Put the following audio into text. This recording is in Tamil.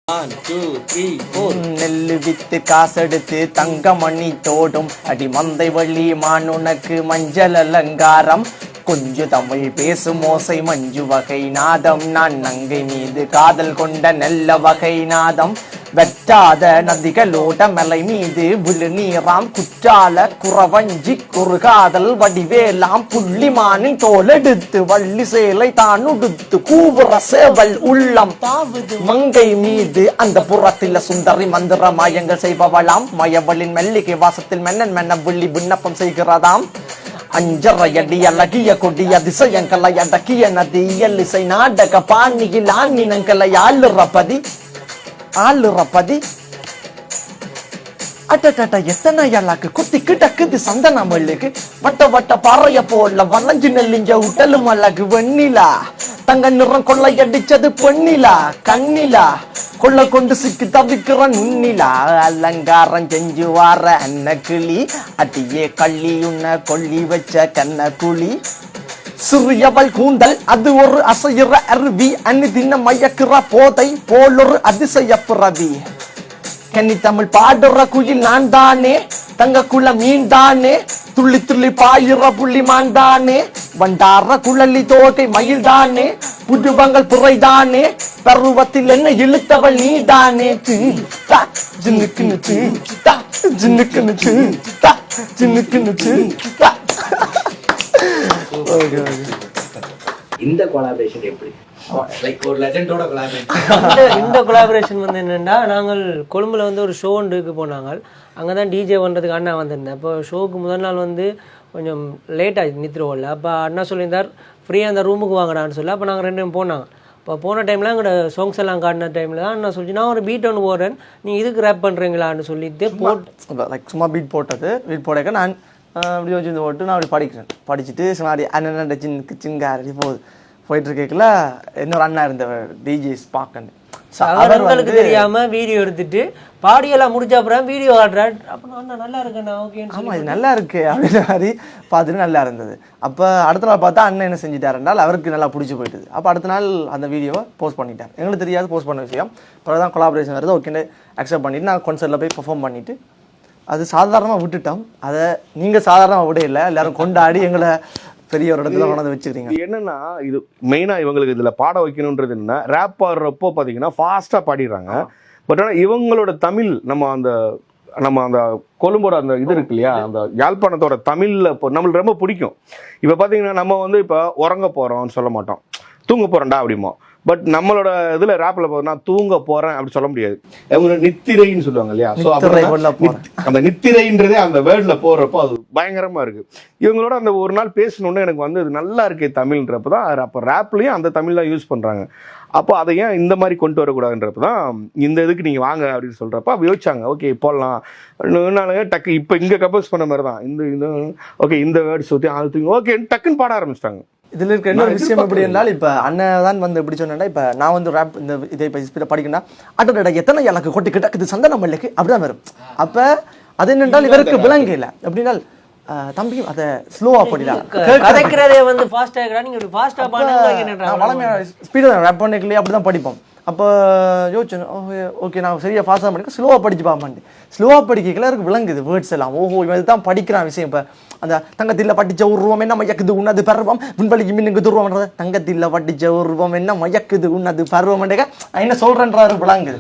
1 2 3 4 நெல்லு வித்து காசெடுத்து தங்கமணி தோடும் அடி மந்தை வள்ளி மானுனக்கு மஞ்சள் அலங்காரம் கொஞ்சு தமிழ் பேசும் ஓசை மஞ்சு வகை நாதம் நான் நங்கை மீது காதல் கொண்ட நல்ல வகை நாதம் வெட்டாத நதிகளோட மலை மீது விழுநீராம் குற்றால குறவஞ்சி குறுகாதல் வடிவேலாம் புள்ளிமானின் தோலெடுத்து வள்ளி சேலை தான் உடுத்து கூவுற சேவல் உள்ளம் மங்கை மீது அந்த புறத்தில சுந்தரி மந்திர மாயங்கள் செய்பவளாம் மயவளின் மெல்லிகை வாசத்தில் மென்னன் மென்ன வில்லி விண்ணப்பம் செய்கிறதாம் அஞ்சரையடி அழகிய கொடிய அதிசயங்களை அடக்கிய நதி இசை நாடக பாணியில் ஆண்மினங்களை ஆளுறப்பதி அட்டட்ட எத்தனை எல்லாக்கு குத்தி கிட்டக்குது சந்தன மல்லுக்கு வட்ட வட்ட பாறைய போல வளைஞ்சு நெல்லிஞ்ச உடலும் அழகு வெண்ணிலா தங்க நிறம் கொள்ளையடிச்சது பொன்னிலா கண்ணிலா கொள்ள கொண்டு சிக்கி தவிக்கிற நுண்ணிலா அலங்காரம் செஞ்சு வார அன்ன கிளி அட்டியே கள்ளி உன்ன கொள்ளி வச்ச கண்ண குழி சிறியவள் கூந்தல் அது ஒரு அசையிற அருவி அன்னி தின்ன மயக்கிற போதை போலொரு அதிசய பிறவி கன்னி தமிழ் பாடுற குயில் நான் தானே தங்க குல மீன் தானே துள்ளி துள்ளி பாயிற புள்ளி மான் தானே வண்டார குழலி தோகை மயில் தானே புதுவங்கள் புரை தானே பருவத்தில் என்ன இழுத்தவள் நீ தானே இந்த கொலாபரேஷன் எப்படி லைக் ஒரு லெஜெண்டோட கொலாபரேஷன் இந்த கொலாபரேஷன் வந்து என்னென்னா நாங்கள் கொழும்புல வந்து ஒரு ஷோ ஒன்றுக்கு போனாங்க. அங்கே தான் டிஜே பண்ணுறதுக்கு அண்ணா வந்திருந்தேன். அப்போ ஷோவுக்கு முதல் நாள் வந்து கொஞ்சம் லேட் ஆகிடுச்சு நித்திரோவில். அப்போ அண்ணா சொல்லியிருந்தார் ஃப்ரீயாக அந்த ரூமுக்கு வாங்கடான்னு சொல்லி. அப்போ நாங்கள் 2 பேரும் போனாங்க. இப்போ போன டைமில் எங்களோட சாங்ஸ் எல்லாம் காட்டின டைமில் தான் நான் சொல்லி நான் ஒரு பீட் ஒன்று போடுறேன், நீங்கள் இதுக்கு ரேப் பண்ணுறீங்களான்னு சொல்லிட்டு லைக் சும்மா பீட் போட்டேக்க நான் அப்படி வச்சு போட்டு நான் அப்படி படிச்சுட்டு சும்மா அண்ணன் சின்ன போயிட்டு இருக்கல இன்னொரு அண்ணா இருந்தவர் டிஜிஸ் பார்க்கணும். அவர்களுக்கு தெரியாம வீடியோ எடுத்துட்டு பாடியெல்லாம் முடிச்ச அப்புறம் வீடியோ ஆடுறாரு. அப்போ அண்ணா நல்லா இருக்குண்ணா ஓகே ஆமா இது நல்லா இருக்கு அப்படின்ற மாதிரி பார்த்துட்டு நல்லா இருந்தது. அப்போ அடுத்த நாள் பார்த்தா அண்ணன் என்ன செஞ்சுட்டாருன்றால் அவருக்கு நல்லா பிடிச்சி போயிட்டுது. அப்போ அடுத்த நாள் அந்த வீடியோவை போஸ்ட் பண்ணிட்டார். எங்களுக்கு தெரியாது போஸ்ட் பண்ண விஷயம். அப்புறம் தான் கொலாபரேஷன் வருது ஓகேன்னு அக்செப்ட் பண்ணிட்டு நான் கான்சர்ட்டில் போய் பெர்ஃபார்ம் பண்ணிட்டு அது சாதாரணமாக விட்டுட்டோம். அதை நீங்கள் சாதாரணமாக விட இல்லை, எல்லாரும் கொண்டாடி எங்களை பெரிய ஒரு இடத்துல கொண்டாந்து வச்சுக்கிறீங்க. என்னன்னா இது மெயினா இவங்களுக்கு இதுல பாட வைக்கணும்ன்றது என்ன, ரேப் பாடுறப்போ பாத்தீங்கன்னா ஃபாஸ்டா பாடிடுறாங்க. பட் ஆனா இவங்களோட தமிழ் நம்ம அந்த கொழும்போட அந்த இது இருக்கு இல்லையா, அந்த யாழ்ப்பாணத்தோட தமிழ்ல நம்மளுக்கு ரொம்ப பிடிக்கும். இப்ப பாத்தீங்கன்னா நம்ம வந்து இப்ப உறங்க போறோம்னு சொல்ல மாட்டோம், தூங்க போறேன்டா அப்படிமோ. பட் நம்மளோட இதுல ரேப்ல போறோம்னா தூங்க போறேன் அப்படி சொல்ல முடியாது. அவங்க நித்திரைன்னு சொல்லுவாங்க இல்லையா, அந்த நித்திரைன்றதே அந்த வேர்ட்ல போறப்போ அது பயங்கரமா இருக்கு. இவங்களோட அந்த ஒரு நாள் பேசணும்னு எனக்கு வந்து இது நல்லா இருக்கே தமிழ்ன்றப்பதான் அப்ப ரேப்லயும் அந்த தமிழ் தான் யூஸ் பண்றாங்க. அப்போ அதை ஏன் இந்த மாதிரி கொண்டு வரக்கூடாதுன்றப்பதான் இந்த இதுக்கு நீங்க வாங்க அப்படின்னு சொல்றப்ப யோசிச்சாங்க ஓகே போடலாம். டக்கு இப்ப இங்க கம்போஸ் பண்ண மாதிரி தான் இந்த ஓகே இந்த வேர்ட்ஸ் ஓகே டக்குன்னு பாட ஆரம்பிச்சிட்டாங்க. இதுல இருக்க இன்னொரு விஷயம் எப்படி இருந்தால் இப்ப அண்ணன் தான் வந்து எப்படி சொன்னா, இப்ப நான் வந்து ரேப் இந்த இதை படிக்கணும் அட்டோட எத்தனை எனக்கு கொட்டி கிட்டக்குது சந்தன மல்லுக்கு அப்படிதான் வரும். அப்ப அது என்னென்றால் இவருக்கு விளங்க இல்லை அப்படின்னா தம்பி அதை ஸ்லோவா படிடலாம் கதைக்கிறதே வந்து ஃபாஸ்டா இருக்கா, நீங்க ஃபாஸ்டா பாடுங்க வளமையா ஸ்பீடா ரேப் பண்ணிக்கலையே அப்படிதான் படிப்போம். அப்போ யோசிச்சேன் ஓகே நான் சரியா ஃபாஸ்டாக படிக்க ஸ்லோவாக படிச்சு பார்ப்பேன். ஸ்லோவாக படிக்கல இருக்கு விளங்குது வேர்ட்ஸ் எல்லாம். ஓஹோ இவன் தான் படிக்கிறான் விஷயம். இப்போ அந்த தங்கத்தில் பட்டிச்ச உருவம் என்ன மயக்குது உன்னது பருவம் விண்வெளிக்கு மின்னுக்கு துருவம்ன்றது தங்கத்தில் பட்டிச்ச உருவம் என்ன மயக்குது உன்னது பருவம் என்ன சொல்றேன்றாரு விளங்குது.